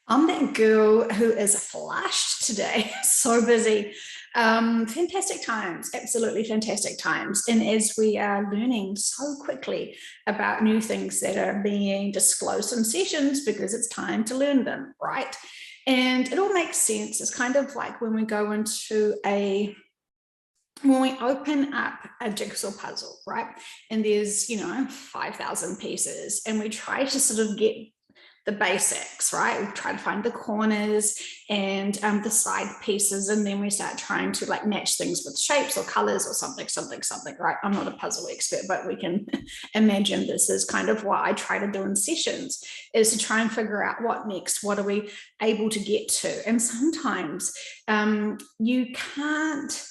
I'm that girl who is flashed today, so busy. Fantastic times, absolutely fantastic times. And as we are learning so quickly about new things that are being disclosed in sessions because it's time to learn them, right? And it all makes sense. It's kind of like when we go into when we open up a jigsaw puzzle, right? And there's, 5,000 pieces, and we try to sort of get the basics, right? We try to find the corners and the side pieces, and then we start trying to like match things with shapes or colors or something, right? I'm not a puzzle expert, but we can imagine this is kind of what I try to do in sessions, is to try and figure out what next, what are we able to get to? And sometimes you can't,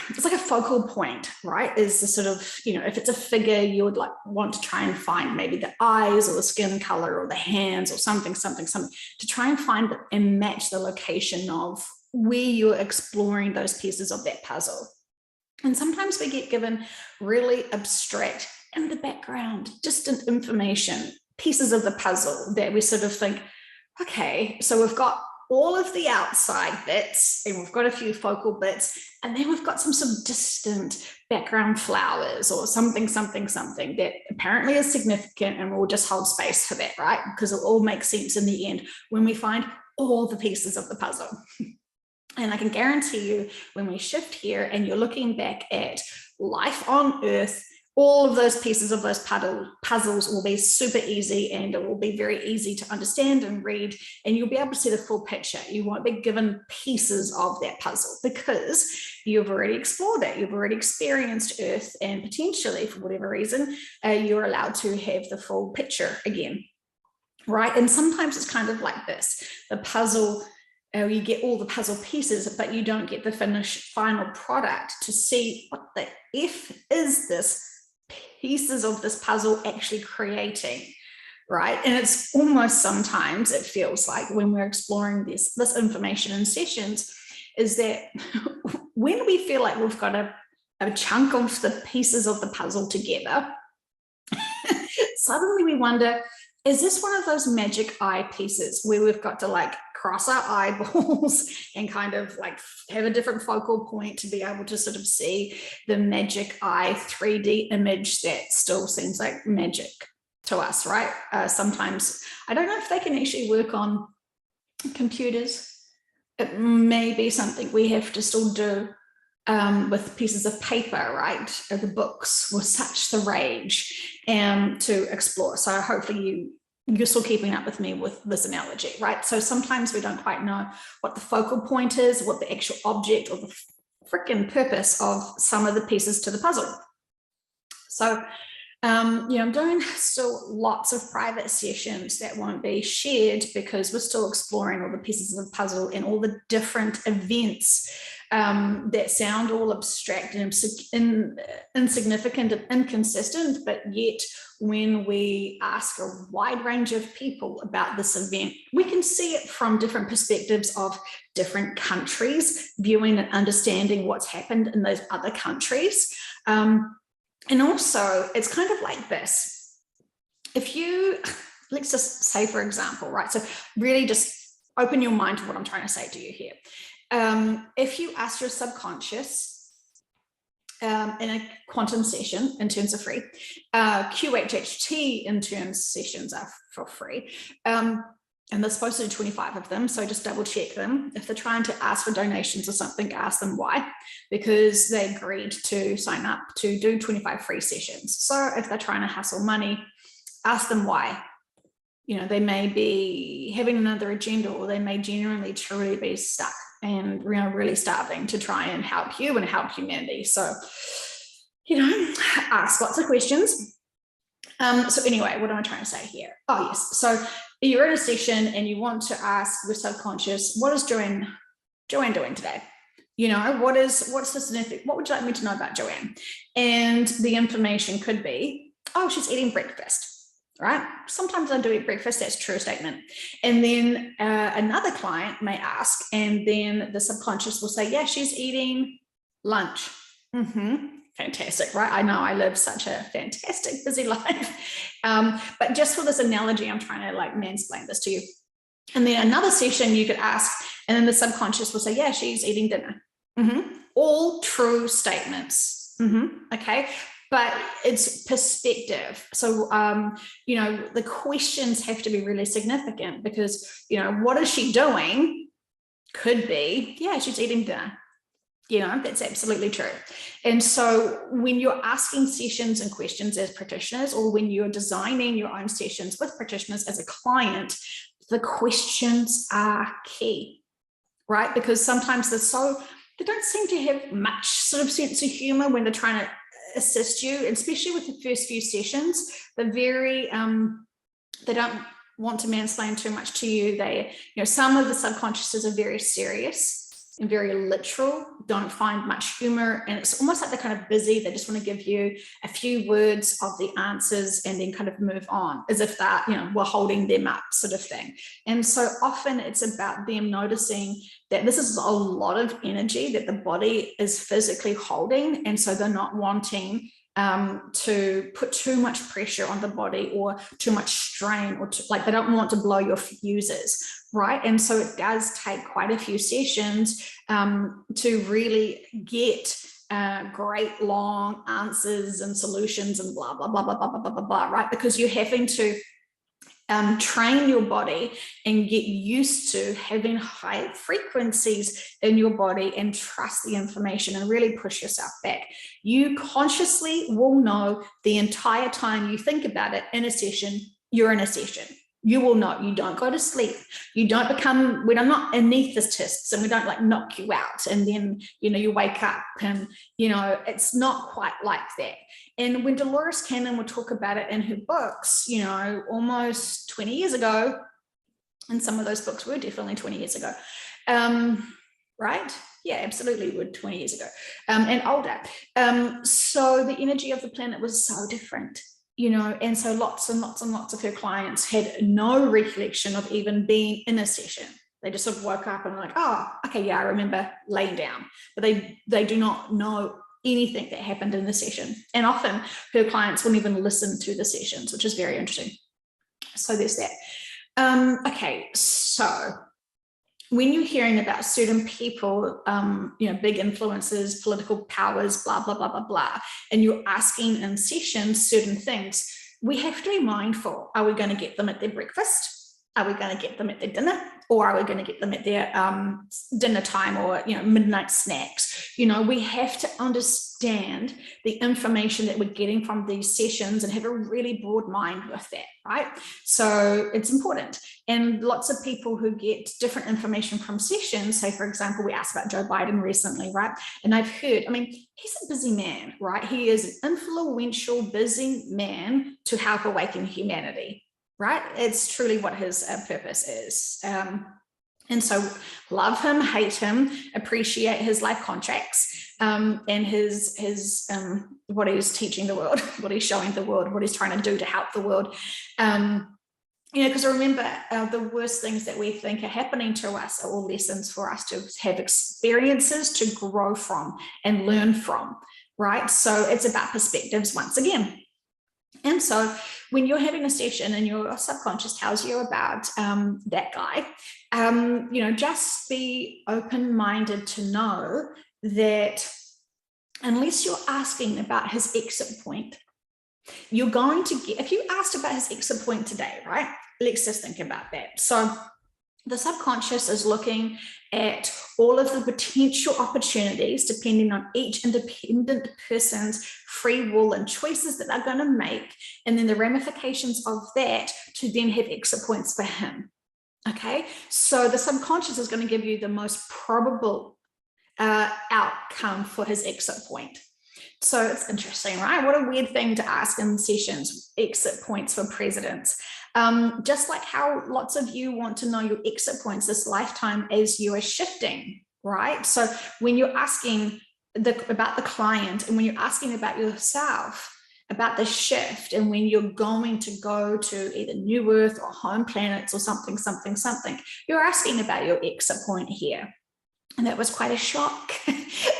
it's like a focal point, right? Is the sort of, if it's a figure, you would like want to try and find maybe the eyes or the skin color or the hands or something, to try and find and match the location of where you're exploring those pieces of that puzzle. And sometimes we get given really abstract, in the background, distant information, pieces of the puzzle that we sort of think, okay, so we've got all of the outside bits, and we've got a few focal bits, and then we've got some sort of distant background flowers or something that apparently is significant, and we'll just hold space for that, right? Because it'll all make sense in the end when we find all the pieces of the puzzle. And I can guarantee you, when we shift here and you're looking back at life on Earth, all of those pieces of those puzzles will be super easy, and it will be very easy to understand and read, and you'll be able to see the full picture. You won't be given pieces of that puzzle because you've already explored it. You've already experienced Earth, and potentially, for whatever reason, you're allowed to have the full picture again, right? And sometimes it's kind of like this. The puzzle, you get all the puzzle pieces, but you don't get the finished final product to see what the F is this pieces of this puzzle actually creating, right? And it's almost, sometimes it feels like when we're exploring this information in sessions, is that when we feel like we've got a chunk of the pieces of the puzzle together, suddenly we wonder, is this one of those magic eye pieces where we've got to like cross our eyeballs and kind of like have a different focal point to be able to sort of see the magic eye 3D image that still seems like magic to us, right? Sometimes, I don't know if they can actually work on computers. It may be something we have to still do with pieces of paper, right? The books were such the rage to explore. So hopefully you're still keeping up with me with this analogy, right? So sometimes we don't quite know what the focal point is, what the actual object or the freaking purpose of some of the pieces to the puzzle. So I'm doing still lots of private sessions that won't be shared because we're still exploring all the pieces of the puzzle and all the different events that sound all abstract and insignificant and inconsistent, but yet when we ask a wide range of people about this event, we can see it from different perspectives of different countries, viewing and understanding what's happened in those other countries. And also, it's kind of like this. If you, let's just say, for example, right? So really just open your mind to what I'm trying to say to you here. If you ask your subconscious in a quantum session, interns are free. QHHT interns sessions are for free. And they're supposed to do 25 of them, so just double check them. If they're trying to ask for donations or something, ask them why, because they agreed to sign up to do 25 free sessions. So if they're trying to hustle money, ask them why. They may be having another agenda, or they may genuinely truly be stuck and really starving to try and help you and help humanity. So, ask lots of questions. So anyway, what am I trying to say here? Oh, yes. So you're in a session and you want to ask your subconscious, what is Joanne doing today? What's the significant, what would you like me to know about Joanne? And the information could be, oh, she's eating breakfast, right? Sometimes I do eat breakfast, that's a true statement. And then another client may ask, and then the subconscious will say, yeah, she's eating lunch. Fantastic, right? I know I live such a fantastic, busy life. But just for this analogy, I'm trying to like mansplain this to you. And then another session you could ask, and then the subconscious will say, yeah, she's eating dinner. All true statements. Okay. But it's perspective. So, you know, the questions have to be really significant because, you know, what is she doing? Could be, yeah, she's eating dinner. You know, that's absolutely true. And so when you're asking sessions and questions as practitioners, or when you're designing your own sessions with practitioners as a client, the questions are key, right? Because sometimes they don't seem to have much sort of sense of humor when they're trying to assist you, especially with the first few sessions. They're very, they don't want to mansplain too much to you. They, you know, some of the subconsciouses are very serious and very literal, don't find much humor, and it's almost like they're kind of busy. They just want to give you a few words of the answers and then kind of move on, as if that, you know, we're holding them up, sort of thing. And so often it's about them noticing that this is a lot of energy that the body is physically holding, and so they're not wanting to put too much pressure on the body or too much strain, or like they don't want to blow your fuses, right? And so it does take quite a few sessions to really get great long answers and solutions and blah, blah, blah, blah, blah, blah, blah, blah, right? Because you're having to train your body and get used to having high frequencies in your body and trust the information and really push yourself back. You consciously will know the entire time you think about it in a session, you're in a session. You will know. You don't go to sleep. You don't become, we're not anesthetists, and we don't like knock you out and then, you know, you wake up, and, you know, it's not quite like that. And when Dolores Cannon would talk about it in her books, you know, almost 20 years ago, and some of those books were definitely 20 years ago, right? Yeah, absolutely, were 20 years ago, and older. So the energy of the planet was so different. You know, and so lots and lots and lots of her clients had no recollection of even being in a session. They just sort of woke up and were like, oh, okay, yeah, I remember laying down. But they do not know anything that happened in the session. And often her clients wouldn't even listen to the sessions, which is very interesting. So there's that. Okay, so when you're hearing about certain people, you know, big influences, political powers, blah, blah, blah, blah, blah, and you're asking in sessions certain things, we have to be mindful. Are we going to get them at their breakfast? Are we going to get them at their dinner? Or are we going to get them at their dinner time, or, you know, midnight snacks? You know, we have to understand the information that we're getting from these sessions and have a really broad mind with that, right? So it's important. And lots of people who get different information from sessions, say, for example, we asked about Joe Biden recently, right? And I've heard, I mean, he's a busy man, right? He is an influential, busy man to help awaken humanity. Right? It's truly what his purpose is. And so love him, hate him, appreciate his life contracts, and his what he's teaching the world, what he's showing the world, what he's trying to do to help the world. You know, because remember, the worst things that we think are happening to us are all lessons for us to have experiences to grow from and learn from, right? So it's about perspectives once again. And so when you're having a session and your subconscious tells you about that guy, you know, just be open-minded to know that unless you're asking about his exit point, you're going to get, if you asked about his exit point today, right? Let's just think about that. So the subconscious is looking at all of the potential opportunities depending on each independent person's free will and choices that they're going to make, and then the ramifications of that to then have exit points for him. Okay, so the subconscious is going to give you the most probable outcome for his exit point. So it's interesting, right? What a weird thing to ask in sessions, exit points for presidents. Just like how lots of you want to know your exit points this lifetime as you are shifting, right? So when you're asking about the client, and when you're asking about yourself, about the shift, and when you're going to go to either new earth or home planets or something, you're asking about your exit point here. And that was quite a shock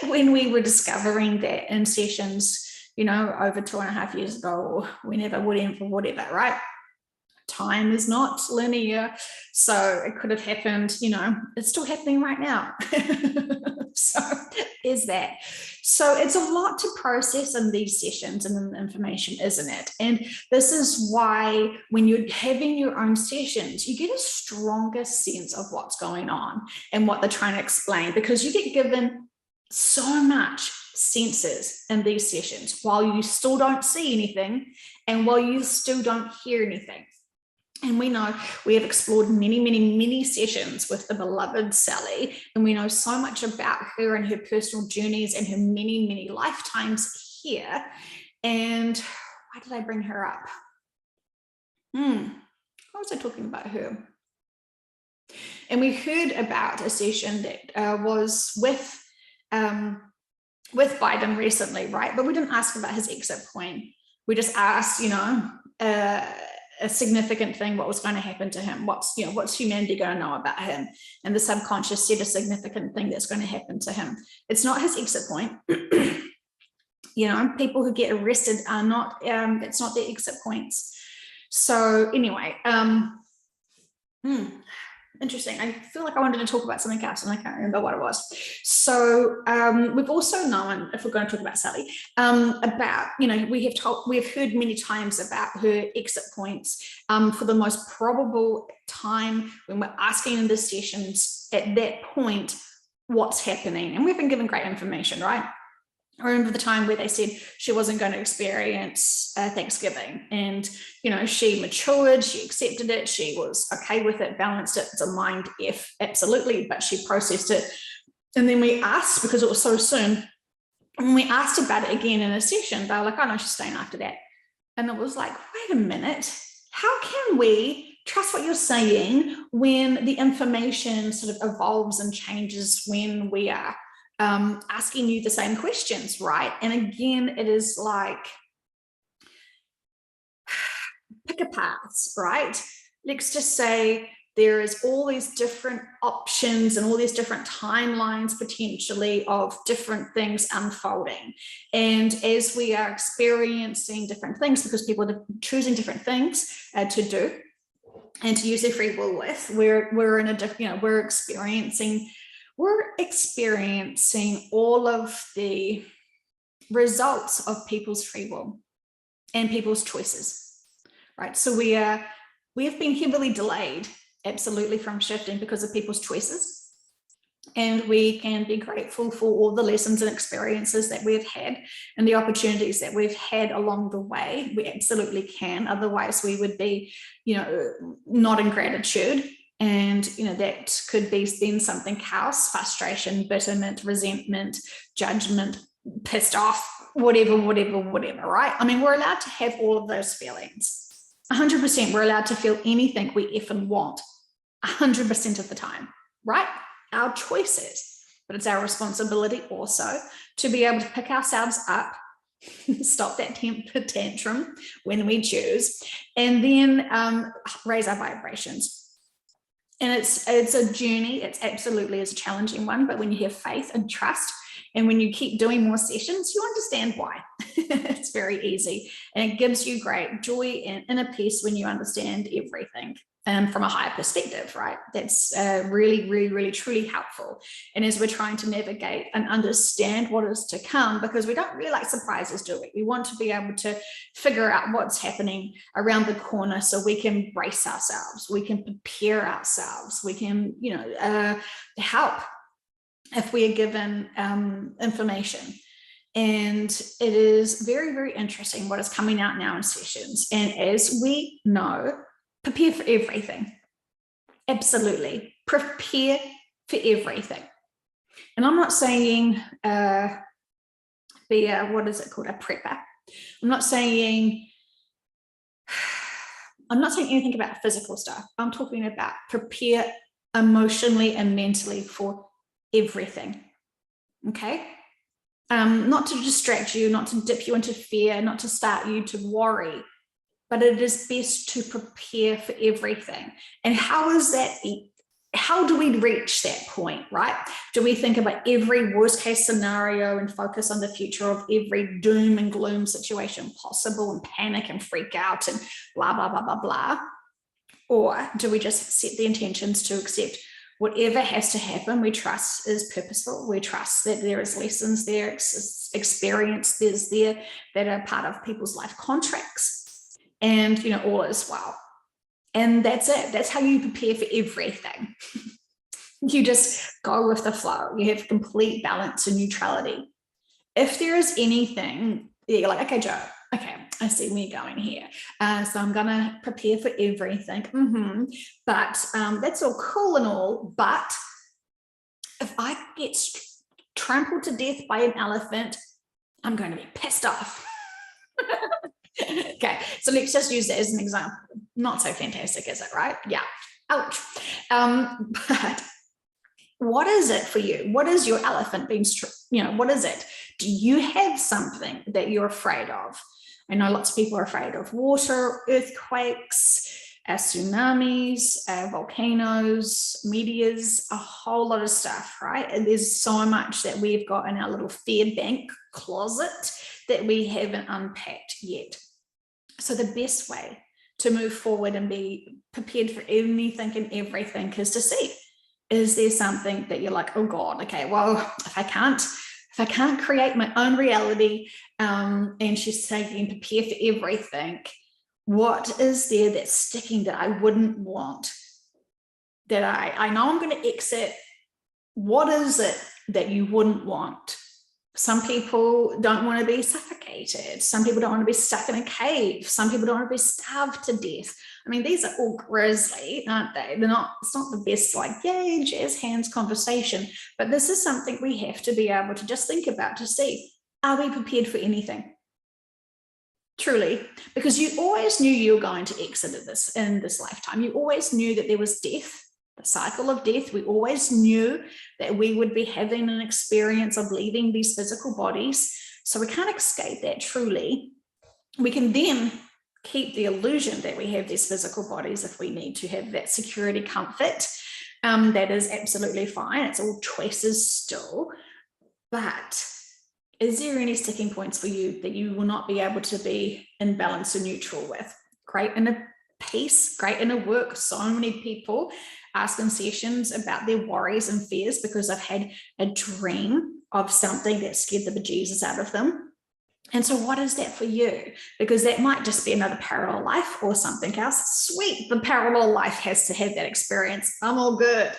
when we were discovering that in sessions, you know, over 2.5 years ago, or whenever, whatever, right? time is not linear. So it could have happened, you know, it's still happening right now. So is that. So it's a lot to process in these sessions and in the information, isn't it? And this is why when you're having your own sessions, you get a stronger sense of what's going on and what they're trying to explain, because you get given so much senses in these sessions while you still don't see anything and while you still don't hear anything. And we know we have explored many sessions with the beloved Sally, and we know so much about her and her personal journeys and her many lifetimes here. And why did I bring her up? Why was I talking about her? And we heard about a session that was with Biden recently, right? But we didn't ask about his exit point. We just asked, you know, a significant thing, what was going to happen to him, what's humanity going to know about him, and the subconscious said a significant thing that's going to happen to him. It's not his exit point. You know, people who get arrested are not, it's not their exit points. So anyway, interesting. I feel like I wanted to talk about something else and I can't remember what it was. So we've also known, if we're going to talk about Sally, about, you know, we've heard many times about her exit points for the most probable time when we're asking in the sessions at that point, what's happening. And we've been given great information, right? I remember the time where they said she wasn't going to experience Thanksgiving, and, you know, she matured, she accepted it, she was okay with it, balanced it. It's a mind F, absolutely, but she processed it. And then we asked, because it was so soon, and we asked about it again in a session, they were like, oh no, she's staying after that. And it was like, wait a minute, how can we trust what you're saying when the information sort of evolves and changes when we are asking you the same questions, right? And again, it is like pick a path, right? Let's just say there is all these different options and all these different timelines potentially of different things unfolding. And as we are experiencing different things, because people are choosing different things to do and to use their free will with, we're in a different, you know, we're experiencing all of the results of people's free will and people's choices, right? So we have been heavily delayed, absolutely, from shifting because of people's choices. And we can be grateful for all the lessons and experiences that we've had and the opportunities that we've had along the way. We absolutely can. Otherwise, we would be, you know, not in gratitude. And, you know, that could be then something else: frustration, bitterness, resentment, judgment, pissed off, whatever, right? I mean, we're allowed to have all of those feelings. 100%, we're allowed to feel anything we effing want 100% of the time, right? Our choices. But it's our responsibility also to be able to pick ourselves up, stop that temper tantrum when we choose, and then raise our vibrations. And it's a journey. It's absolutely is a challenging one, but when you have faith and trust, and when you keep doing more sessions, you understand why. It's very easy, and it gives you great joy and inner peace when you understand everything from a higher perspective, right? That's really truly helpful. And as we're trying to navigate and understand what is to come, because we don't really like surprises, do we? We want to be able to figure out what's happening around the corner so we can brace ourselves, we can prepare ourselves, we can, you know, help if we are given information. And it is very interesting what is coming out now in sessions. And as we know, prepare for everything. Absolutely. Prepare for everything. And I'm not saying be a, what is it called, a prepper. I'm not saying anything about physical stuff. I'm talking about prepare emotionally and mentally for everything. Okay? Not to distract you, not to dip you into fear, not to start you to worry, but it is best to prepare for everything. And how do we reach that point, right? Do we think about every worst case scenario and focus on the future of every doom and gloom situation possible and panic and freak out and blah, blah, blah, blah, blah? Or do we just set the intentions to accept whatever has to happen? We trust is purposeful. We trust that there is lessons there, experience there's there that are part of people's life contracts, and all is well. And that's it. That's how you prepare for everything. You just go with the flow. You have complete balance and neutrality. If there is anything, you're like, okay, Joe, okay, I see where you're going here. So I'm going to prepare for everything. But that's all cool and all. But if I get trampled to death by an elephant, I'm going to be pissed off. Okay, so let's just use that as an example. Not so fantastic, is it, right? Yeah. Ouch. But what is it for you? What is your elephant being, what is it? Do you have something that you're afraid of? I know lots of people are afraid of water, earthquakes, tsunamis, volcanoes, meteors, a whole lot of stuff, right? And there's so much that we've got in our little fear bank closet that we haven't unpacked yet. So the best way to move forward and be prepared for anything and everything is to see, is there something that you're like, oh God, okay, well, if I can't create my own reality, and she's saying prepare for everything, what is there that's sticking that I wouldn't want, that I know I'm going to exit? What is it that you wouldn't want? Some people don't want to be suffocated. Some people don't want to be stuck in a cave. Some people don't want to be starved to death. I mean, these are all grisly, aren't they? It's not the best, like, yay, jazz hands conversation. But this is something we have to be able to just think about to see, are we prepared for anything? Truly, because you always knew you were going to exit in this lifetime. You always knew that there was death, the cycle of death. We always knew that we would be having an experience of leaving these physical bodies. So we can't escape that truly. We can then keep the illusion that we have these physical bodies if we need to have that security comfort. That is absolutely fine. It's all choices still. But is there any sticking points for you that you will not be able to be in balance and neutral with? Great inner peace, great inner work. So many people ask in sessions about their worries and fears because I've had a dream of something that scared the bejesus out of them. And so what is that for you? Because that might just be another parallel life or something else. Sweet, the parallel life has to have that experience. I'm all good.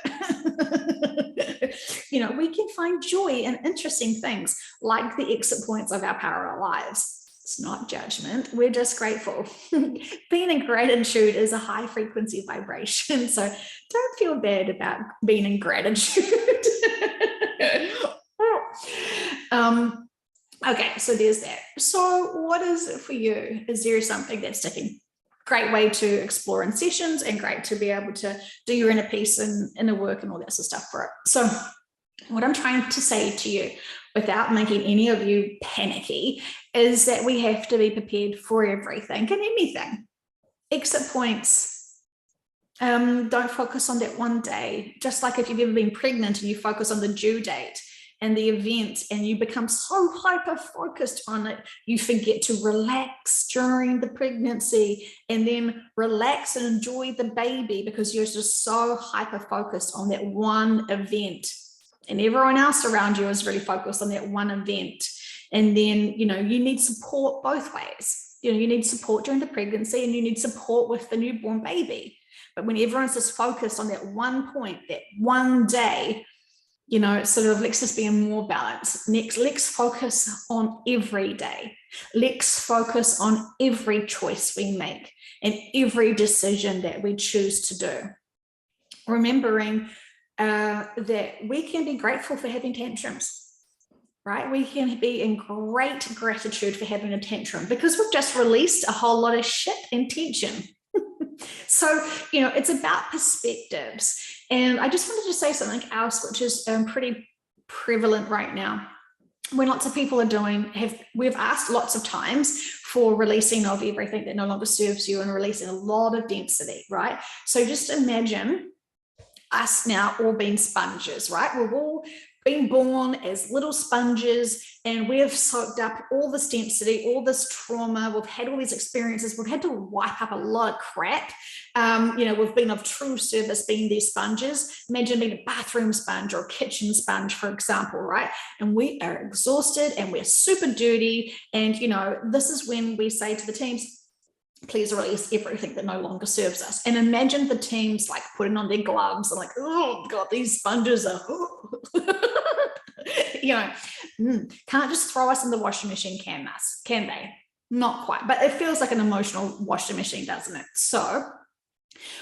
We can find joy in interesting things like the exit points of our parallel lives. It's not judgment. We're just grateful. Being in gratitude is a high frequency vibration. So don't feel bad about being in gratitude. Okay, so there's that. So what is it for you? Is there something that's sticking? Great way to explore in sessions and great to be able to do your inner peace and inner work and all that sort of stuff for it. So what I'm trying to say to you, without making any of you panicky, is that we have to be prepared for everything and anything. Exit points. Don't focus on that one day. Just like if you've ever been pregnant and you focus on the due date and the event and you become so hyper focused on it, you forget to relax during the pregnancy and then relax and enjoy the baby because you're just so hyper focused on that one event. And everyone else around you is really focused on that one event. And then, you need support both ways. You need support during the pregnancy and you need support with the newborn baby. But when everyone's just focused on that one point, that one day, sort of let's just be in more balance. Next, let's focus on every day. Let's focus on every choice we make and every decision that we choose to do. Remembering that we can be grateful for having tantrums, right? We can be in great gratitude for having a tantrum because we've just released a whole lot of shit and tension. So, it's about perspectives. And I just wanted to say something else, which is pretty prevalent right now. When lots of people are we've asked lots of times for releasing of everything that no longer serves you and releasing a lot of density, right? So just imagine us now all being sponges, right? We've all been born as little sponges, and we have soaked up all this density, all this trauma. We've had all these experiences. We've had to wipe up a lot of crap. We've been of true service being these sponges. Imagine being a bathroom sponge or a kitchen sponge, for example, right? And we are exhausted and we're super dirty. And, this is when we say to the teams, please release everything that no longer serves us. And imagine the teams like putting on their gloves and like, oh God, these sponges are, can't just throw us in the washing machine, can they? Not quite, but it feels like an emotional washing machine, doesn't it? So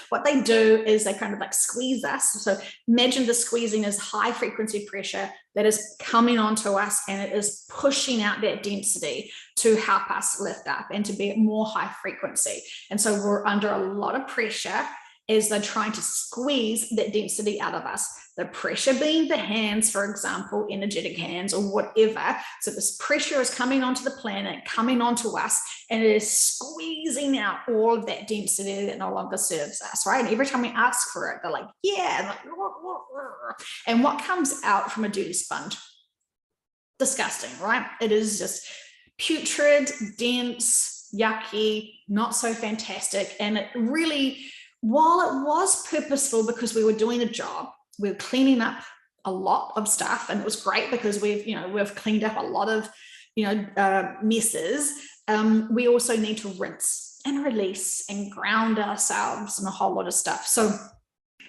what they do is they kind of like squeeze us. So imagine the squeezing is high frequency pressure that is coming onto us, and it is pushing out that density to help us lift up and to be more high frequency. And so we're under a lot of pressure as they're trying to squeeze that density out of us. The pressure being the hands, for example, energetic hands or whatever. So this pressure is coming onto the planet, coming onto us, and it is squeezing out all of that density that no longer serves us, right? And every time we ask for it, they're like, yeah. And what comes out from a dirty sponge? Disgusting, right? It is just putrid, dense, yucky, not so fantastic. And it really, while it was purposeful because we were doing a job, we were cleaning up a lot of stuff, and it was great because we've cleaned up a lot of, messes. We also need to rinse and release and ground ourselves and a whole lot of stuff. So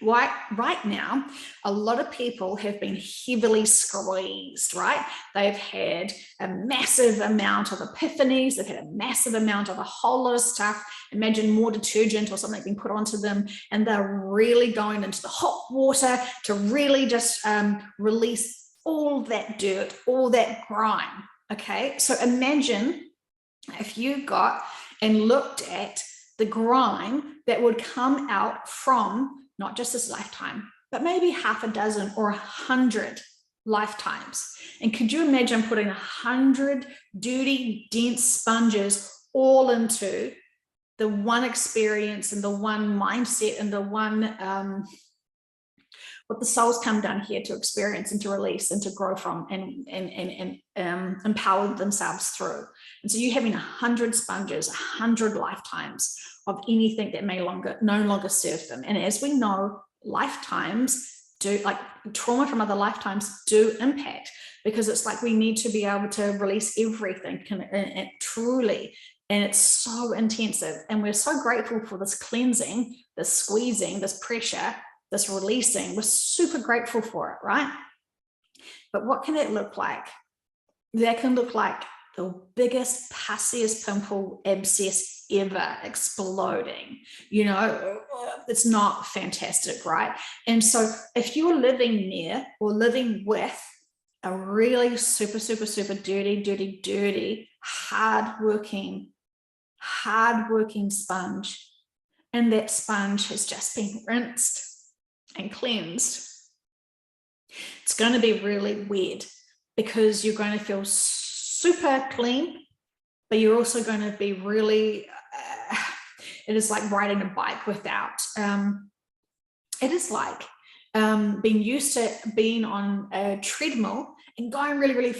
right now, a lot of people have been heavily squeezed, right? They've had a massive amount of epiphanies. They've had a massive amount of a whole lot of stuff. Imagine more detergent or something being put onto them, and they're really going into the hot water to really just release all that dirt, all that grime, okay? So imagine if you got and looked at the grime that would come out from not just this lifetime, but maybe half a dozen or 100 lifetimes. And could you imagine putting 100 dirty, dense sponges all into the one experience and the one mindset and the one, what the souls come down here to experience and to release and to grow from and empower themselves through. And so you having 100 sponges, 100 lifetimes of anything that no longer serve them. And as we know, lifetimes do, like trauma from other lifetimes do impact, because it's like we need to be able to release everything and truly. And it's so intensive. And we're so grateful for this cleansing, this squeezing, this pressure, this releasing. We're super grateful for it, right? But what can it look like? That can look like the biggest, pussiest pimple abscess ever exploding. It's not fantastic, right? And so if you're living near or living with a really super, super, super dirty, hard-working sponge, and that sponge has just been rinsed and cleansed, it's going to be really weird, because you're going to feel super clean, but you're also going to be really, it is like riding a bike without, it is like being used to being on a treadmill and going really, really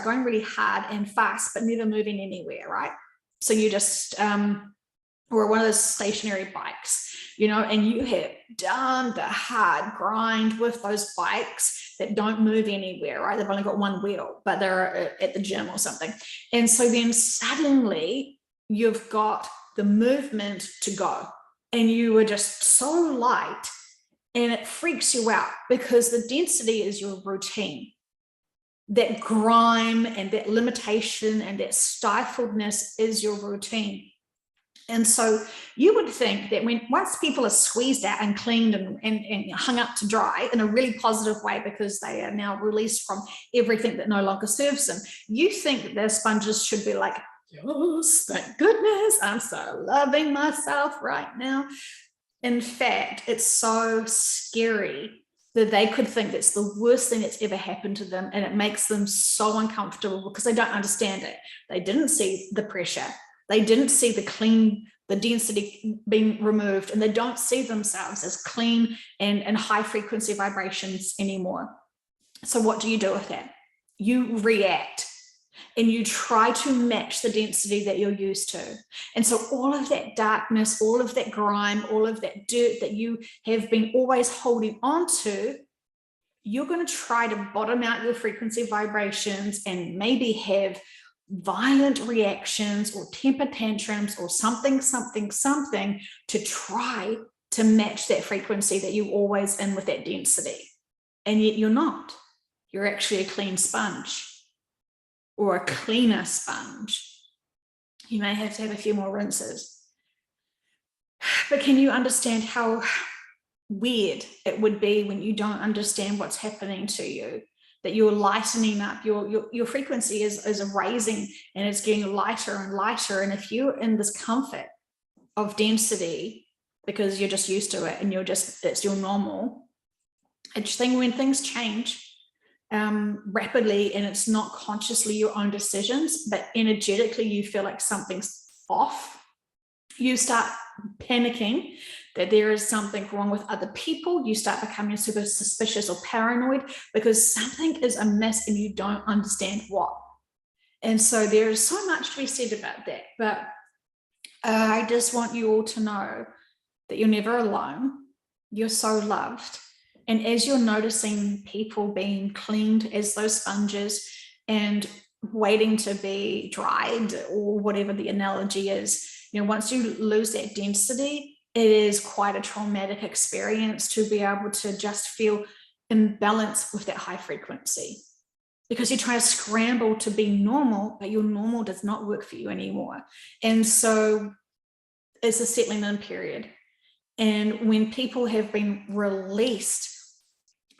going really hard and fast, but never moving anywhere, right? So you just, or one of those stationary bikes, and you have done the hard grind with those bikes that don't move anywhere, right? They've only got one wheel, but they're at the gym or something. And so then suddenly you've got the movement to go, and you are just so light, and it freaks you out because the density is your routine. That grime and that limitation and that stifledness is your routine. And so you would think that once people are squeezed out and cleaned and hung up to dry in a really positive way, because they are now released from everything that no longer serves them, you think that their sponges should be like, yes, thank goodness, I'm so loving myself right now. In fact, it's so scary that they could think that's the worst thing that's ever happened to them, and it makes them so uncomfortable because they don't understand it. They didn't see the pressure. They didn't see the density being removed, and they don't see themselves as clean and high frequency vibrations anymore. So what do you do with that? You react and you try to match the density that you're used to. And so all of that darkness, all of that grime, all of that dirt that you have been always holding on to, you're going to try to bottom out your frequency vibrations and maybe have violent reactions or temper tantrums or something to try to match that frequency that you're always in with that density. And yet you're not. You're actually a clean sponge or a cleaner sponge. You may have to have a few more rinses. But can you understand how weird it would be when you don't understand what's happening to you, that you're lightening up, your frequency is raising and it's getting lighter and lighter. And if you're in this comfort of density because you're just used to it and it's your normal, it's thing when things change rapidly and it's not consciously your own decisions, but energetically you feel like something's off, you start panicking that there is something wrong with other people. You start becoming super suspicious or paranoid because something is amiss and you don't understand what. And so there is so much to be said about that. But I just want you all to know that you're never alone. You're so loved. And as you're noticing people being cleaned as those sponges and waiting to be dried or whatever the analogy is, you know, once you lose that density, it is quite a traumatic experience to be able to just feel in balance with that high frequency, because you try to scramble to be normal, but your normal does not work for you anymore. And so it's a settling in period. And when people have been released,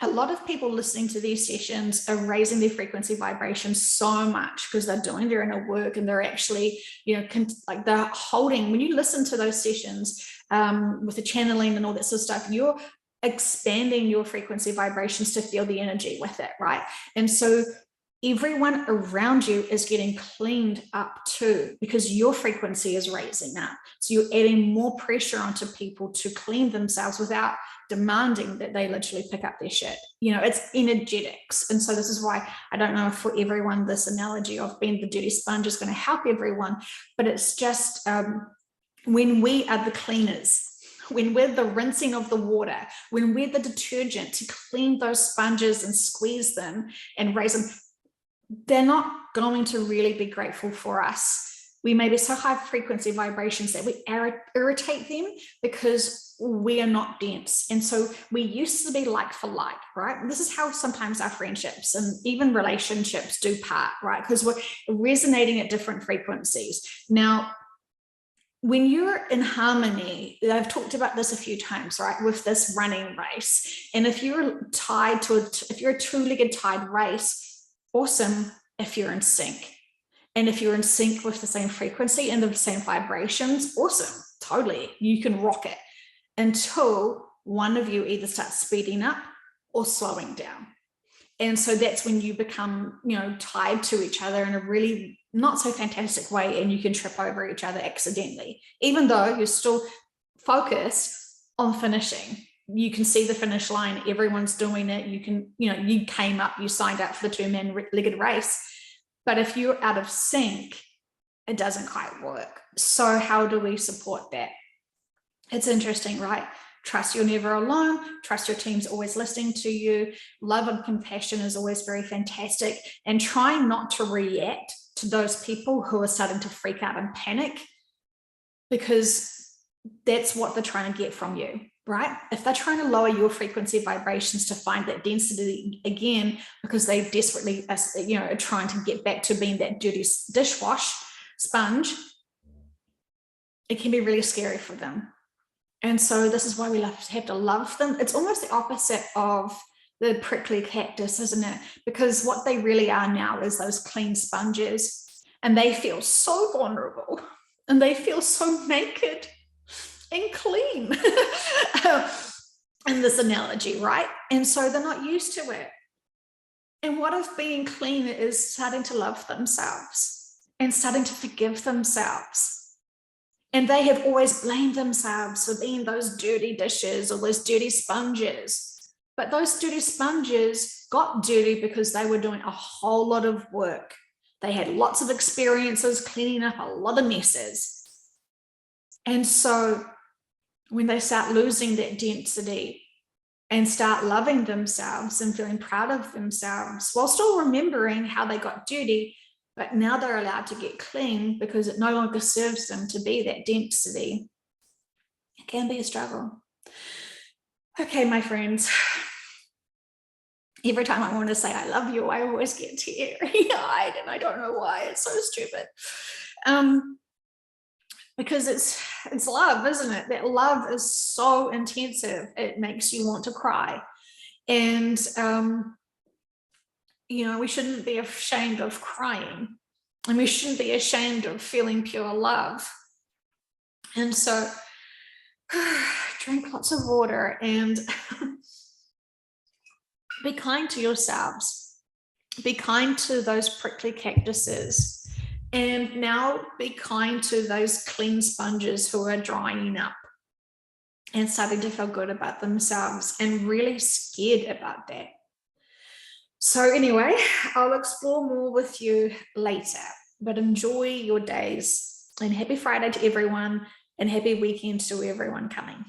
a lot of people listening to these sessions are raising their frequency vibration so much because they're doing their inner work and they're actually, you know, like they're holding, when you listen to those sessions with the channeling and all that sort of stuff, you're expanding your frequency vibrations to feel the energy with it, right? And so everyone around you is getting cleaned up too, because your frequency is raising up. So you're adding more pressure onto people to clean themselves without demanding that they literally pick up their shit. You know, it's energetics. And so this is why I don't know if for everyone this analogy of being the dirty sponge is going to help everyone, but it's just when we are the cleaners, when we're the rinsing of the water, when we're the detergent to clean those sponges and squeeze them and raise them, they're not going to really be grateful for us. We may be so high frequency vibrations that we irritate them because we are not dense. And so we used to be like for like, right? And this is how sometimes our friendships and even relationships do part, right? Because we're resonating at different frequencies. Now, when you're in harmony, I've talked about this a few times, right? With this running race. And if you're tied to if you're a two-legged tied race, awesome if you're in sync. And if you're in sync with the same frequency and the same vibrations, awesome, totally, you can rock it until one of you either starts speeding up or slowing down. And so that's when you become, you know, tied to each other in a really not so fantastic way, and you can trip over each other accidentally, even though you're still focused on finishing. You can see the finish line, everyone's doing it. You can, you know, you came up, you signed up for the two-man-legged race. But if you're out of sync, it doesn't quite work. So how do we support that? It's interesting, right? Trust you're never alone. Trust your team's always listening to you. Love and compassion is always very fantastic. And try not to react to those people who are starting to freak out and panic, because that's what they're trying to get from you, right? If they're trying to lower your frequency vibrations to find that density again, because they desperately, you know, are trying to get back to being that dirty dishwash sponge, it can be really scary for them. And so this is why we have to love them. It's almost the opposite of the prickly cactus, isn't it? Because what they really are now is those clean sponges, and they feel so vulnerable and they feel so naked and clean in this analogy, right? And so they're not used to it. And what if being clean is starting to love themselves and starting to forgive themselves? And they have always blamed themselves for being those dirty dishes or those dirty sponges. But those dirty sponges got dirty because they were doing a whole lot of work. They had lots of experiences cleaning up a lot of messes. And so when they start losing that density and start loving themselves and feeling proud of themselves, while still remembering how they got dirty, but now they're allowed to get clean because it no longer serves them to be that density. It can be a struggle. Okay, my friends. Every time I want to say I love you, I always get teary-eyed, and I don't know why. It's so stupid. Because it's love, isn't it? That love is so intensive. It makes you want to cry. And you know, we shouldn't be ashamed of crying, and we shouldn't be ashamed of feeling pure love. And so drink lots of water and be kind to yourselves. Be kind to those prickly cactuses. And now be kind to those clean sponges who are drying up and starting to feel good about themselves and really scared about that. So anyway, I'll explore more with you later, but enjoy your days, and happy Friday to everyone, and happy weekend to everyone coming.